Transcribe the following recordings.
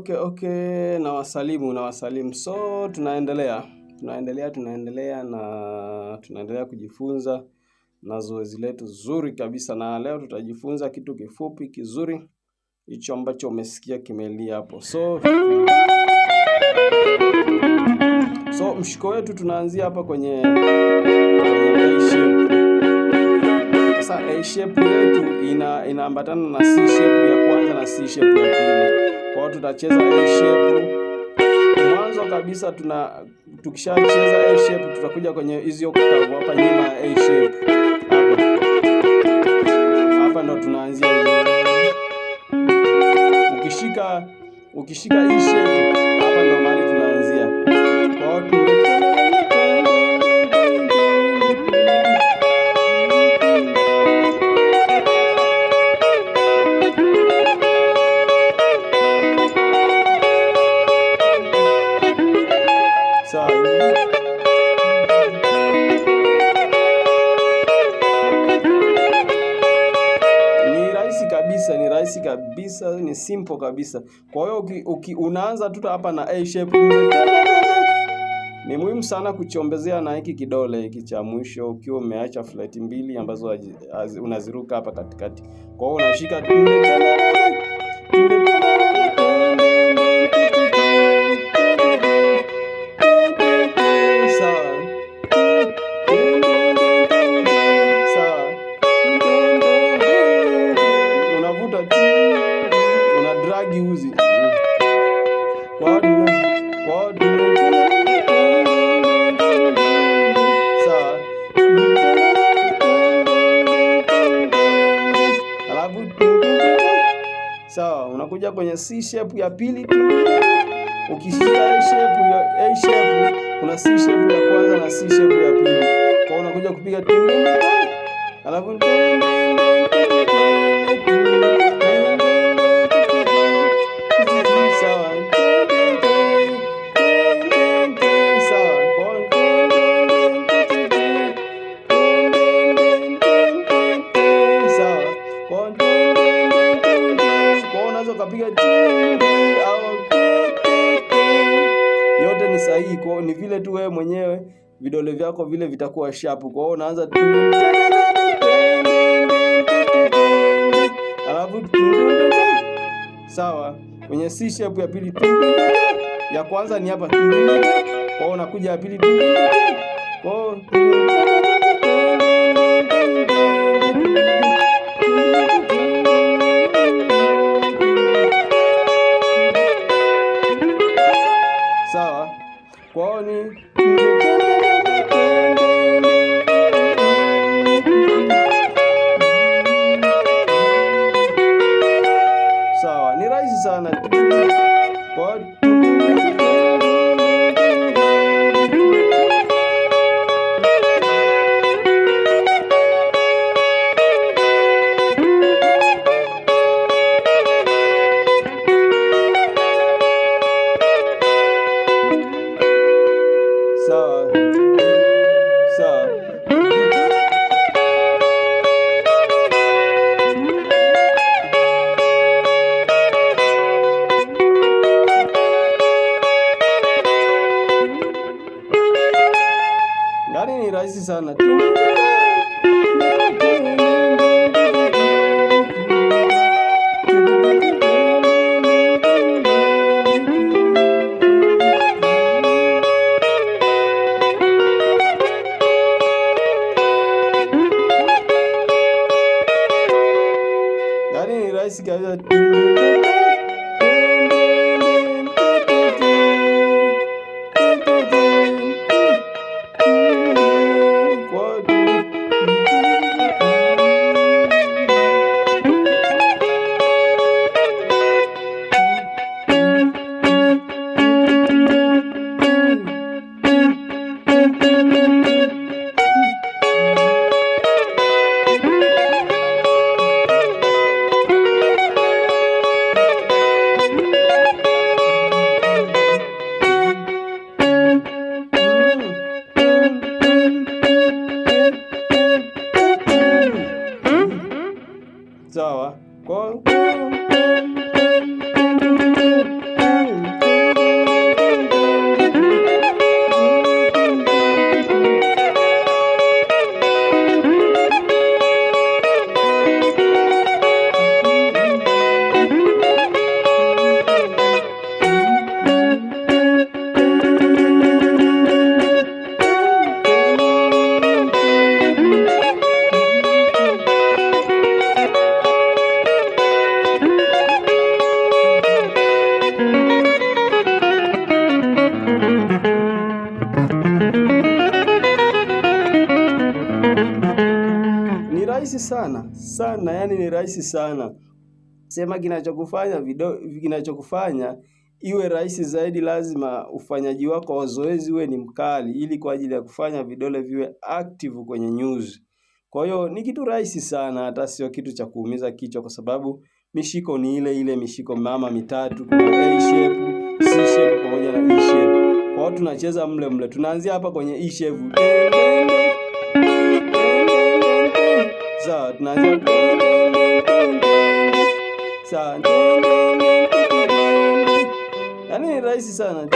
Okay. Nawasalimu. So tunaendelea na tunaendelea kujifunza na zoezi letu zuri kabisa, na leo tutajifunza kitu kifupi kizuri hicho ambacho umesikia kimelia hapo. So So mshiko wetu tunaanzia hapa kwenye A shape. Sasa A shape yetu inaambatana na C shape ya kwanza na C shape ya pili. Kwa hiyo tutacheza A shape. Mwanzo kabisa tukishacheza A shape tutakuja kwenye hizo octave hapa nyuma ya A shape. Hapa ndo tunaanzia. Ukishika E shape hapa ndo mahali tunaanzia. Kwa hiyo ni rahisi kabisa, ni simple kabisa. Kwa hiyo unaanza tu hapa na A shape. Ni muhimu sana kuchombezea na hiki kidole hiki cha mwisho ukiwa umeacha flat mbili ambazo unaziruka hapa katikati. Kwa hiyo unashika uzi. Sawa. Alafu sawa, unakuja kwenye C shape ya pili. Ukishika A shape, kuna C shape ya kwanza na C shape ya pili. Kwa unakuja kupiga alafu ukapiga au yote ni sahihi. Kwa ni vile tu wewe mwenyewe vidole vyako vile vitakuwa sharp. Kwa hiyo unaanza alafu sawa, kwenye C shape ya pili ya kwanza ni hapa. Kwa hiyo unakuja ya pili kwa sawa. Kwa ni sawa, ni rahisi sana. Kwa ni rahisi sana. Ni rahisi kabisa. rahisi sana sana, yani ni rahisi sana. Sema kinachokufanya iwe rahisi zaidi, lazima ufanyaji wako wa zoezi uwe ni mkali, ili kwa ajili ya kufanya vidole viwe active kwenye nyuzi. Kwa hiyo ni kitu rahisi sana, hata sio kitu cha kuumiza kichwa, kwa sababu mishiko ni ile ile mishiko mama mitatu, kuna A shape, C shape pamoja na E shape. Kwa hiyo tunacheza mle mle, tunaanzia hapa kwenye E shape. Sawa, tunaanzia sawa, yaani ni rahisi sana.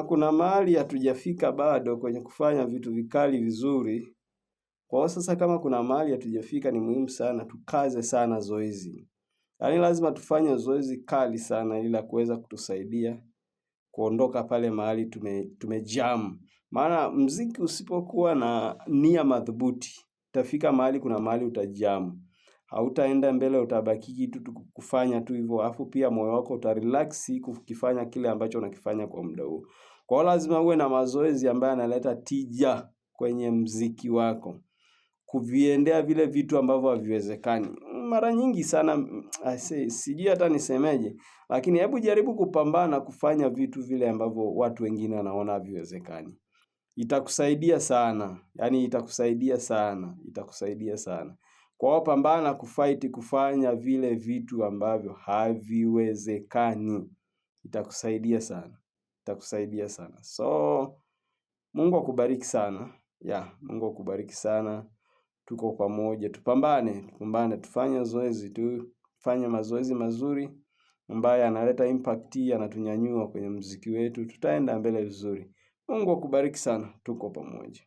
Kuna mahali hatujafika bado kwenye kufanya vitu vikali vizuri. Kwa hiyo sasa, kama kuna mahali hatujafika, ni muhimu sana tukaze sana zoezi. Yaani lazima tufanye zoezi kali sana, ili kuweza kutusaidia kuondoka pale mahali tumejam. Maana mziki usipokuwa na nia madhubuti, utafika mahali, kuna mahali utajam. Hautaenda mbele, utabaki kitu kufanya tu hivyo, afu pia moyo wako utarelax kukifanya kile ambacho unakifanya kwa muda huo. Kwa hiyo lazima uwe na mazoezi ambayo yanaleta tija kwenye mziki wako, kuviendea vile vitu ambavyo haviwezekani. Mara nyingi sana sijui hata nisemeje, lakini hebu jaribu kupambana kufanya vitu vile ambavyo watu wengine wanaona haviwezekani. Itakusaidia sana, yani itakusaidia sana. Kwa hiyo pambana kufight kufanya vile vitu ambavyo haviwezekani. Itakusaidia sana. So Mungu akubariki sana. Mungu akubariki sana. Tuko pamoja, tupambane, tufanye zoezi, tufanye mazoezi mazuri ambayo yanaleta impact, yanatunyanyua kwenye muziki wetu, tutaenda mbele vizuri. Mungu akubariki sana, tuko pamoja.